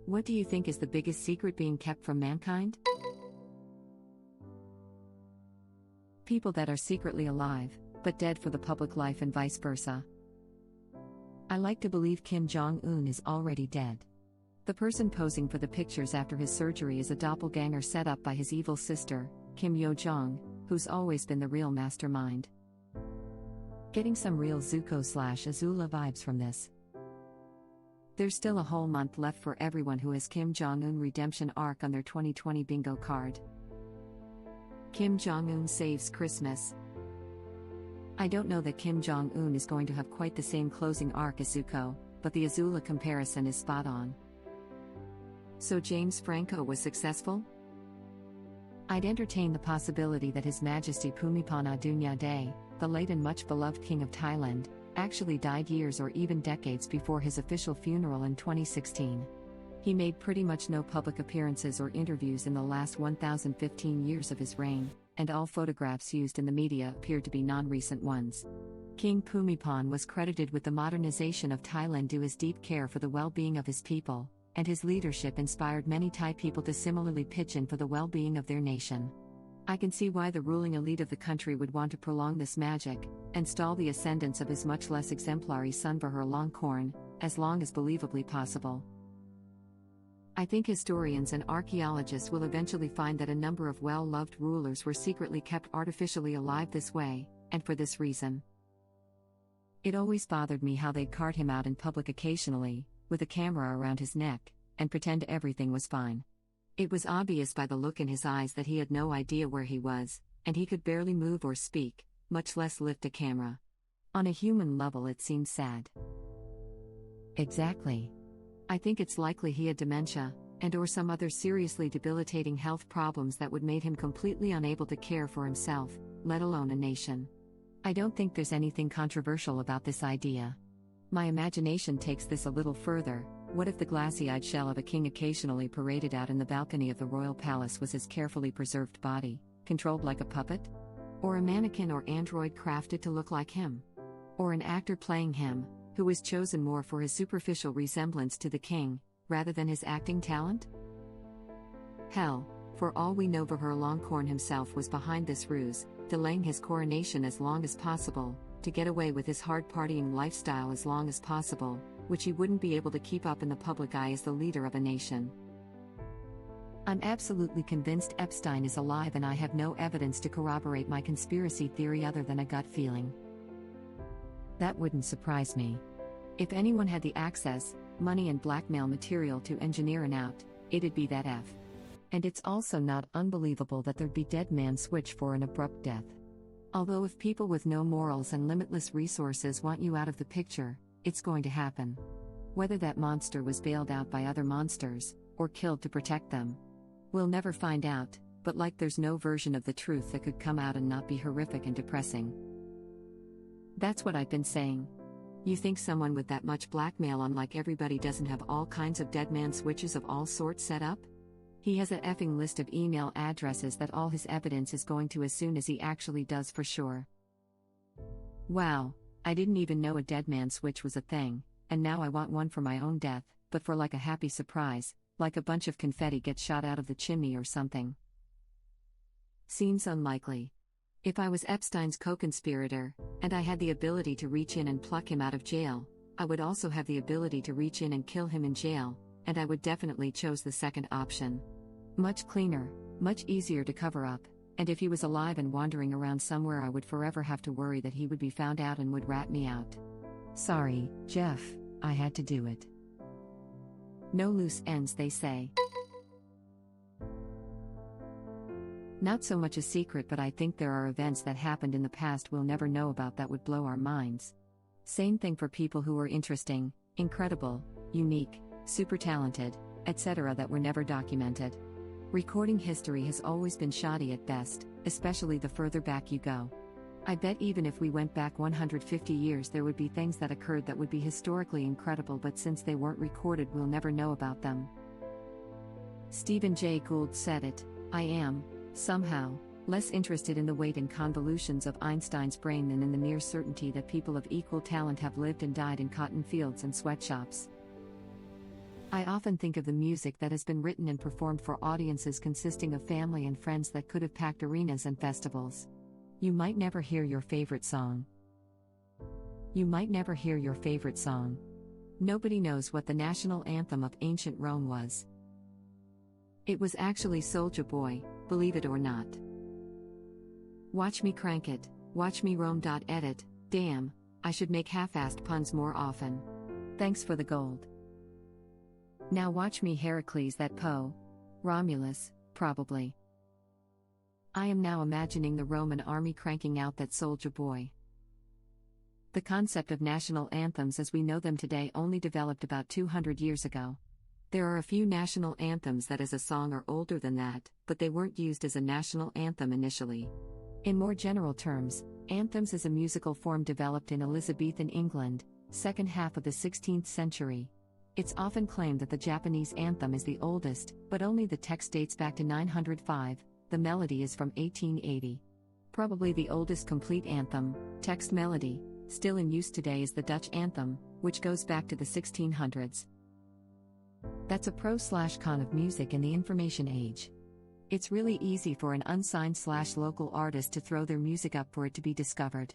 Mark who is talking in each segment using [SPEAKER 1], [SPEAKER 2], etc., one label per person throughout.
[SPEAKER 1] What do you think is the biggest secret being kept from mankind? People that are secretly alive, but dead for the public life and vice versa. I like to believe Kim Jong-un is already dead. The person posing for the pictures after his surgery is a doppelganger set up by his evil sister, Kim Yo-jong, who's always been the real mastermind. Getting some real Zuko/Azula vibes from this. There's still a whole month left for everyone who has Kim Jong-un redemption arc on their 2020 bingo card. Kim Jong-un saves Christmas. I don't know that Kim Jong-un is going to have quite the same closing arc as Zuko, but the Azula comparison is spot on. So James Franco was successful? I'd entertain the possibility that His Majesty Bhumibol Adulyadej, the late and much beloved King of Thailand, actually died years or even decades before his official funeral in 2016. He made pretty much no public appearances or interviews in the last 1,015 years of his reign, and all photographs used in the media appeared to be non-recent ones. King Bhumibol was credited with the modernization of Thailand due to his deep care for the well-being of his people, and his leadership inspired many Thai people to similarly pitch in for the well-being of their nation. I can see why the ruling elite of the country would want to prolong this magic, and stall the ascendance of his much less exemplary son Vajiralongkorn, as long as believably possible. I think historians and archaeologists will eventually find that a number of well-loved rulers were secretly kept artificially alive this way, and for this reason. It always bothered me how they'd cart him out in public occasionally, with a camera around his neck, and pretend everything was fine. It was obvious by the look in his eyes that he had no idea where he was, and he could barely move or speak, much less lift a camera. On a human level, it seemed sad. Exactly. I think it's likely he had dementia, and/or some other seriously debilitating health problems that would make him completely unable to care for himself, let alone a nation. I don't think there's anything controversial about this idea. My imagination takes this a little further. What if the glassy-eyed shell of a king occasionally paraded out in the balcony of the royal palace was his carefully preserved body, controlled like a puppet? Or a mannequin or android crafted to look like him? Or an actor playing him, who was chosen more for his superficial resemblance to the king, rather than his acting talent? Hell, for all we know, Vajiralongkorn himself was behind this ruse, delaying his coronation as long as possible, to get away with his hard-partying lifestyle as long as possible, which he wouldn't be able to keep up in the public eye as the leader of a nation. I'm absolutely convinced Epstein is alive, and I have no evidence to corroborate my conspiracy theory other than a gut feeling. That wouldn't surprise me. If anyone had the access, money and blackmail material to engineer an out, it'd be that F. And it's also not unbelievable that there'd be dead man switch for an abrupt death. Although if people with no morals and limitless resources want you out of the picture, it's going to happen. Whether that monster was bailed out by other monsters, or killed to protect them, we'll never find out, but like there's no version of the truth that could come out and not be horrific and depressing. That's what I've been saying. You think someone with that much blackmail, unlike everybody, doesn't have all kinds of dead man switches of all sorts set up? He has a effing list of email addresses that all his evidence is going to as soon as he actually does for sure. Wow, I didn't even know a dead man switch was a thing, and now I want one for my own death, but for like a happy surprise, like a bunch of confetti gets shot out of the chimney or something. Seems unlikely. If I was Epstein's co-conspirator, and I had the ability to reach in and pluck him out of jail, I would also have the ability to reach in and kill him in jail, and I would definitely choose the second option. Much cleaner, much easier to cover up, and if he was alive and wandering around somewhere, I would forever have to worry that he would be found out and would rat me out. Sorry, Jeff, I had to do it. No loose ends, they say. Not so much a secret, but I think there are events that happened in the past we'll never know about that would blow our minds. Same thing for people who were interesting, incredible, unique, super talented, etc. that were never documented. Recording history has always been shoddy at best, especially the further back you go. I bet even if we went back 150 years, there would be things that occurred that would be historically incredible, but since they weren't recorded, we'll never know about them. Stephen Jay Gould said it, I am, somehow, less interested in the weight and convolutions of Einstein's brain than in the near certainty that people of equal talent have lived and died in cotton fields and sweatshops. I often think of the music that has been written and performed for audiences consisting of family and friends that could have packed arenas and festivals. You might never hear your favorite song. You might never hear your favorite song. Nobody knows what the national anthem of ancient Rome was. It was actually Soulja Boy, believe it or not. Watch me crank it, watch me roam.edit, damn, I should make half-assed puns more often. Thanks for the gold. Now watch me Heracles that Poe. Romulus, probably. I am now imagining the Roman army cranking out that Soulja Boy. The concept of national anthems as we know them today only developed about 200 years ago. There are a few national anthems that as a song are older than that, but they weren't used as a national anthem initially. In more general terms, anthems is a musical form developed in Elizabethan England, second half of the 16th century. It's often claimed that the Japanese anthem is the oldest, but only the text dates back to 905, the melody is from 1880. Probably the oldest complete anthem, text melody, still in use today is the Dutch anthem, which goes back to the 1600s. That's a pro/con of music in the information age. It's really easy for an unsigned/local artist to throw their music up for it to be discovered.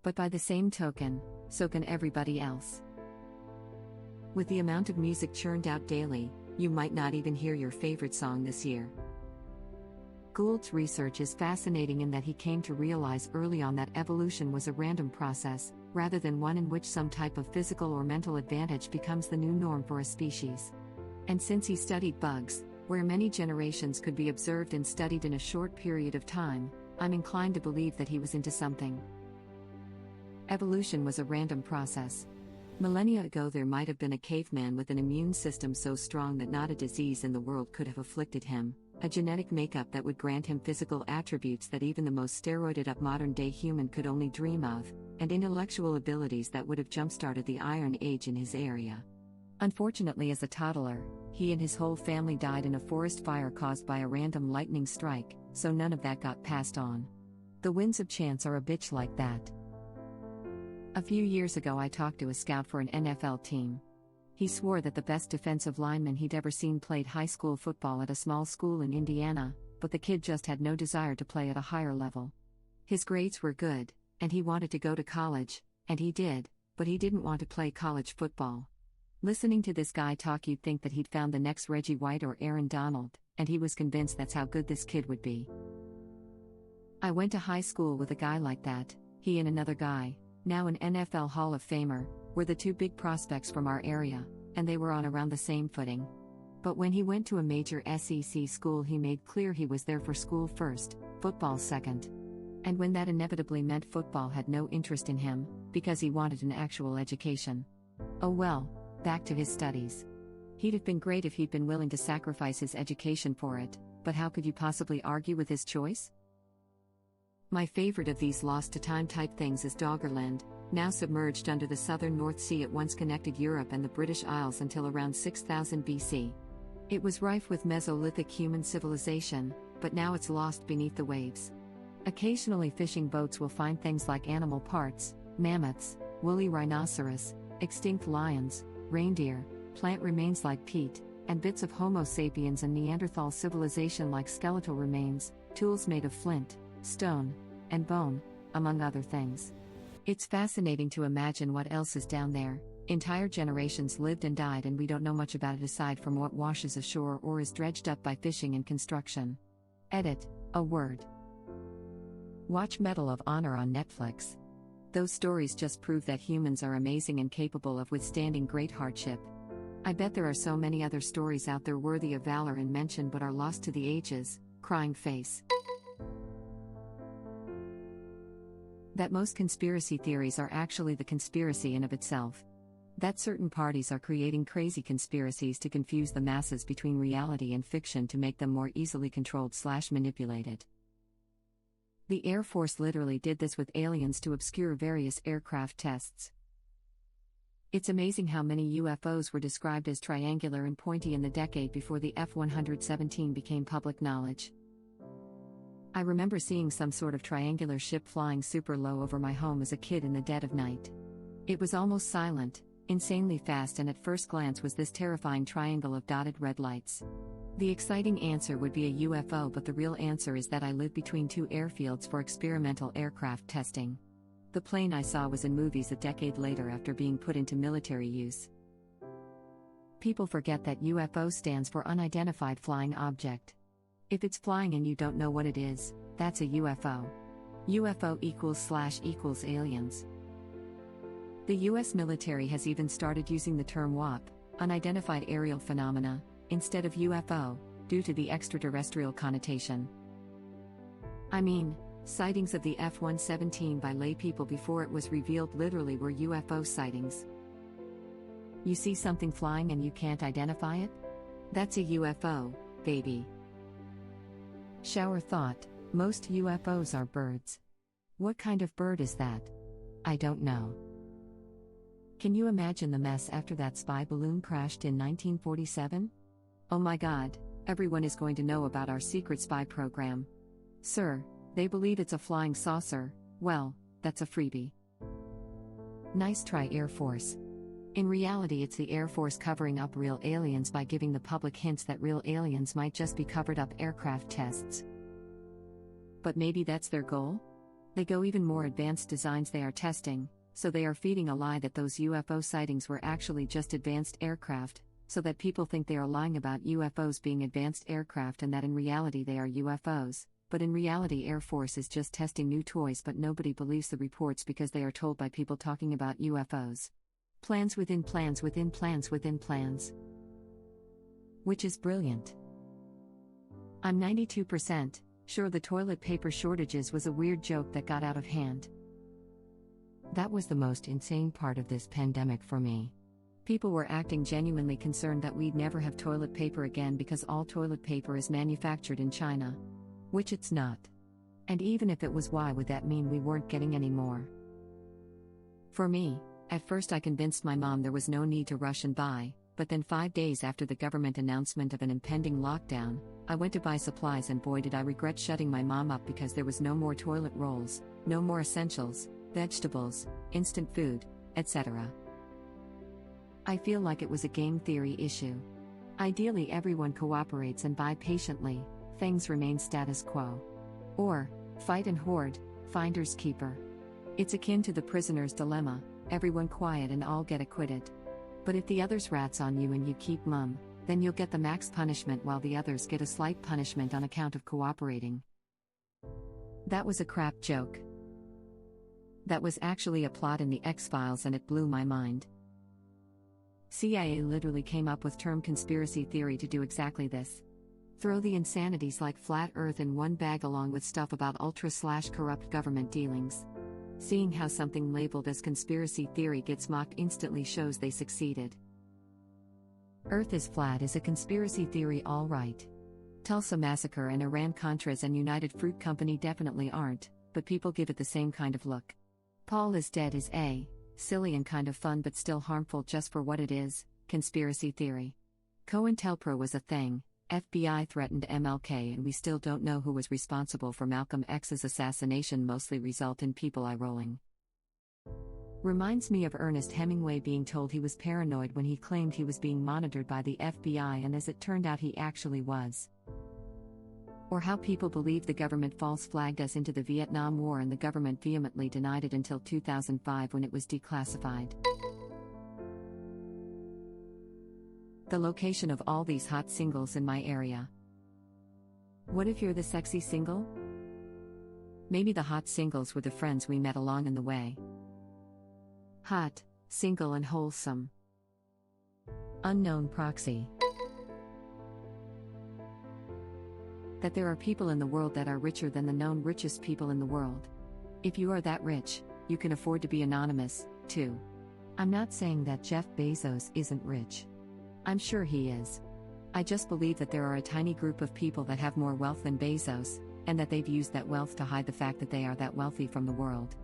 [SPEAKER 1] But by the same token, so can everybody else. With the amount of music churned out daily, you might not even hear your favorite song this year. Gould's research is fascinating in that he came to realize early on that evolution was a random process, rather than one in which some type of physical or mental advantage becomes the new norm for a species. And since he studied bugs, where many generations could be observed and studied in a short period of time, I'm inclined to believe that he was into something. Evolution was a random process. Millennia ago there might have been a caveman with an immune system so strong that not a disease in the world could have afflicted him, a genetic makeup that would grant him physical attributes that even the most steroided-up modern-day human could only dream of, and intellectual abilities that would have jump-started the Iron Age in his area. Unfortunately, as a toddler, he and his whole family died in a forest fire caused by a random lightning strike, so none of that got passed on. The winds of chance are a bitch like that. A few years ago I talked to a scout for an NFL team. He swore that the best defensive lineman he'd ever seen played high school football at a small school in Indiana, but the kid just had no desire to play at a higher level. His grades were good, and he wanted to go to college, and he did, but he didn't want to play college football. Listening to this guy talk you'd think that he'd found the next Reggie White or Aaron Donald, and he was convinced that's how good this kid would be. I went to high school with a guy like that. He and another guy, now an NFL Hall of Famer, were the two big prospects from our area, and they were on around the same footing. But when he went to a major SEC school he made clear he was there for school first, football second. And when that inevitably meant football had no interest in him, because he wanted an actual education. Oh well, back to his studies. He'd have been great if he'd been willing to sacrifice his education for it, but how could you possibly argue with his choice? My favorite of these lost-to-time type things is Doggerland, now submerged under the southern North Sea. It once connected Europe and the British Isles until around 6000 BC. It was rife with Mesolithic human civilization, but now it's lost beneath the waves. Occasionally fishing boats will find things like animal parts, mammoths, woolly rhinoceros, extinct lions, reindeer, plant remains like peat, and bits of Homo sapiens and Neanderthal civilization like skeletal remains, tools made of flint, stone, and bone, among other things. It's fascinating to imagine what else is down there. Entire generations lived and died and we don't know much about it aside from what washes ashore or is dredged up by fishing and construction. Edit, a word. Watch Medal of Honor on Netflix. Those stories just prove that humans are amazing and capable of withstanding great hardship. I bet there are so many other stories out there worthy of valor and mention but are lost to the ages. Crying face. That most conspiracy theories are actually the conspiracy in of itself. That certain parties are creating crazy conspiracies to confuse the masses between reality and fiction to make them more easily controlled/manipulated. The Air Force literally did this with aliens to obscure various aircraft tests. It's amazing how many UFOs were described as triangular and pointy in the decade before the F-117 became public knowledge. I remember seeing some sort of triangular ship flying super low over my home as a kid in the dead of night. It was almost silent, insanely fast, and at first glance was this terrifying triangle of dotted red lights. The exciting answer would be a UFO, but the real answer is that I live between two airfields for experimental aircraft testing. The plane I saw was in movies a decade later after being put into military use. People forget that UFO stands for Unidentified Flying Object. If it's flying and you don't know what it is, that's a UFO. UFO =/ aliens. The US military has even started using the term WAP, Unidentified Aerial Phenomena, instead of UFO, due to the extraterrestrial connotation. I mean, sightings of the F-117 by laypeople before it was revealed literally were UFO sightings. You see something flying and you can't identify it? That's a UFO, baby. Shower thought, most UFOs are birds. What kind of bird is that? I don't know. Can you imagine the mess after that spy balloon crashed in 1947? Oh my God, everyone is going to know about our secret spy program. Sir, they believe it's a flying saucer. Well, that's a freebie. Nice try, Air Force. In reality, it's the Air Force covering up real aliens by giving the public hints that real aliens might just be covered up aircraft tests. But maybe that's their goal? They go even more advanced designs they are testing, so they are feeding a lie that those UFO sightings were actually just advanced aircraft, so that people think they are lying about UFOs being advanced aircraft and that in reality they are UFOs. But in reality, Air Force is just testing new toys, but nobody believes the reports because they are told by people talking about UFOs. Plans within plans within plans within plans. Which is brilliant. I'm 92% sure the toilet paper shortages was a weird joke that got out of hand. That was the most insane part of this pandemic for me. People were acting genuinely concerned that we'd never have toilet paper again because all toilet paper is manufactured in China. Which it's not. And even if it was, why would that mean we weren't getting any more? For me, at first I convinced my mom there was no need to rush and buy, but then 5 days after the government announcement of an impending lockdown, I went to buy supplies, and boy did I regret shutting my mom up because there was no more toilet rolls, no more essentials, vegetables, instant food, etc. I feel like it was a game theory issue. Ideally everyone cooperates and buy patiently, things remain status quo. Or, fight and hoard, finders keeper. It's akin to the prisoner's dilemma, everyone quiet and all get acquitted. But if the others rats on you and you keep mum, then you'll get the max punishment while the others get a slight punishment on account of cooperating. That was a crap joke. That was actually a plot in the X-Files and it blew my mind. CIA literally came up with term conspiracy theory to do exactly this. Throw the insanities like flat earth in one bag along with stuff about ultra/corrupt government dealings. Seeing how something labeled as conspiracy theory gets mocked instantly shows they succeeded. Earth is flat is a conspiracy theory, all right. Tulsa Massacre and Iran-Contras and United Fruit Company definitely aren't, but people give it the same kind of look. Paul is dead is a silly and kind of fun but still harmful just for what it is, conspiracy theory. COINTELPRO was a thing, FBI threatened MLK, and we still don't know who was responsible for Malcolm X's assassination, mostly result in people eye-rolling. Reminds me of Ernest Hemingway being told he was paranoid when he claimed he was being monitored by the FBI, and as it turned out he actually was. Or how people believe the government false flagged us into the Vietnam War and the government vehemently denied it until 2005 when it was declassified. The location of all these hot singles in my area. What if you're the sexy single? Maybe the hot singles were the friends we met along in the way. Hot, single and wholesome. Unknown proxy. That there are people in the world that are richer than the known richest people in the world. If you are that rich, you can afford to be anonymous, too. I'm not saying that Jeff Bezos isn't rich. I'm sure he is. I just believe that there are a tiny group of people that have more wealth than Bezos, and that they've used that wealth to hide the fact that they are that wealthy from the world.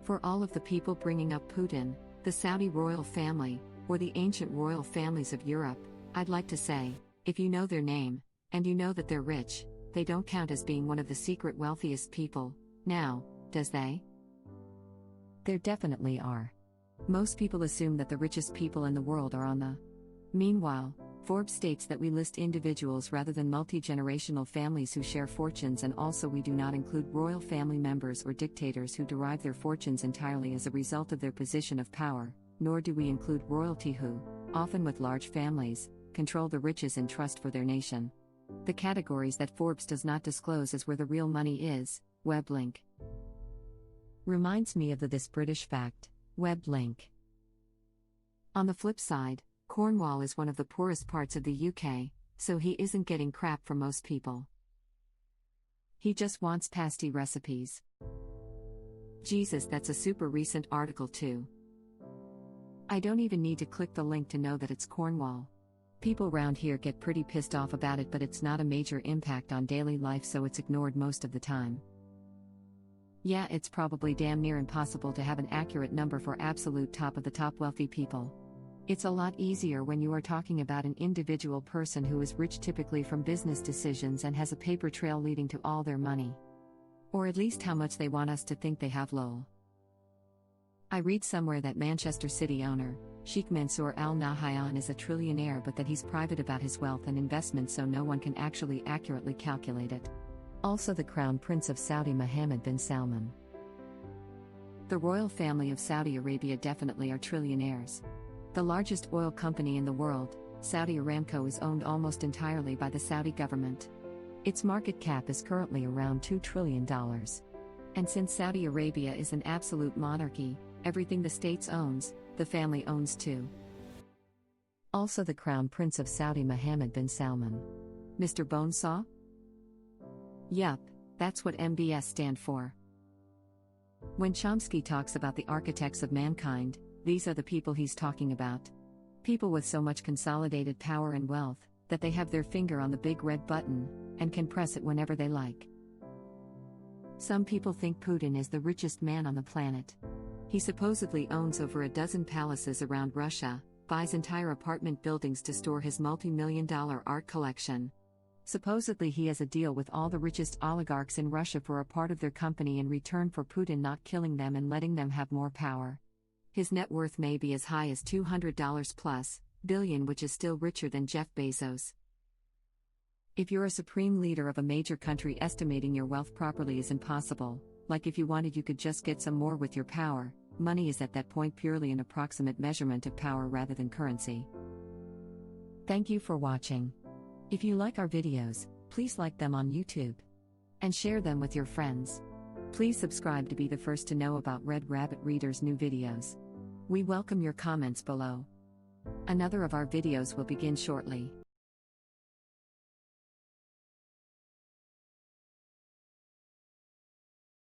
[SPEAKER 1] For all of the people bringing up Putin, the Saudi royal family, or the ancient royal families of Europe, I'd like to say, if you know their name, and you know that they're rich, they don't count as being one of the secret wealthiest people, now, does they? There definitely are. Most people assume that the richest people in the world are on the. Meanwhile, Forbes states that we list individuals rather than multi-generational families who share fortunes, and also we do not include royal family members or dictators who derive their fortunes entirely as a result of their position of power, nor do we include royalty who, often with large families, control the riches in trust for their nation. The categories that Forbes does not disclose is where the real money is. Web link. Reminds me of this British fact. Web link. On the flip side, Cornwall is one of the poorest parts of the UK, so he isn't getting crap from most people. He just wants pasty recipes. Jesus, that's a super recent article too. I don't even need to click the link to know that it's Cornwall. People round here get pretty pissed off about it, but it's not a major impact on daily life, so it's ignored most of the time. Yeah, it's probably damn near impossible to have an accurate number for absolute top of the top wealthy people. It's a lot easier when you are talking about an individual person who is rich, typically from business decisions, and has a paper trail leading to all their money. Or at least how much they want us to think they have. Lol. I read somewhere that Manchester City owner, Sheikh Mansour Al Nahyan, is a trillionaire, but that he's private about his wealth and investments, so no one can actually accurately calculate it. Also, the Crown Prince of Saudi Mohammed bin Salman. The royal family of Saudi Arabia definitely are trillionaires. The largest oil company in the world, Saudi Aramco, is owned almost entirely by the Saudi government. Its market cap is currently around $2 trillion. And since Saudi Arabia is an absolute monarchy, everything the states owns, the family owns too. Also, the Crown Prince of Saudi Mohammed bin Salman. Mr. Bonesaw? Yup, that's what MBS stand for. When Chomsky talks about the architects of mankind, these are the people he's talking about. People with so much consolidated power and wealth, that they have their finger on the big red button, and can press it whenever they like. Some people think Putin is the richest man on the planet. He supposedly owns over a dozen palaces around Russia, buys entire apartment buildings to store his multi-million-dollar art collection. Supposedly he has a deal with all the richest oligarchs in Russia for a part of their company in return for Putin not killing them and letting them have more power. His net worth may be as high as $200+ billion, which is still richer than Jeff Bezos. If you're a supreme leader of a major country, estimating your wealth properly is impossible. Like if you wanted, you could just get some more with your power. Money is at that point purely an approximate measurement of power rather than currency. Thank you for watching. If you like our videos, please like them on YouTube. And share them with your friends. Please subscribe to be the first to know about Red Rabbit Reader's new videos. We welcome your comments below. Another of our videos will begin shortly.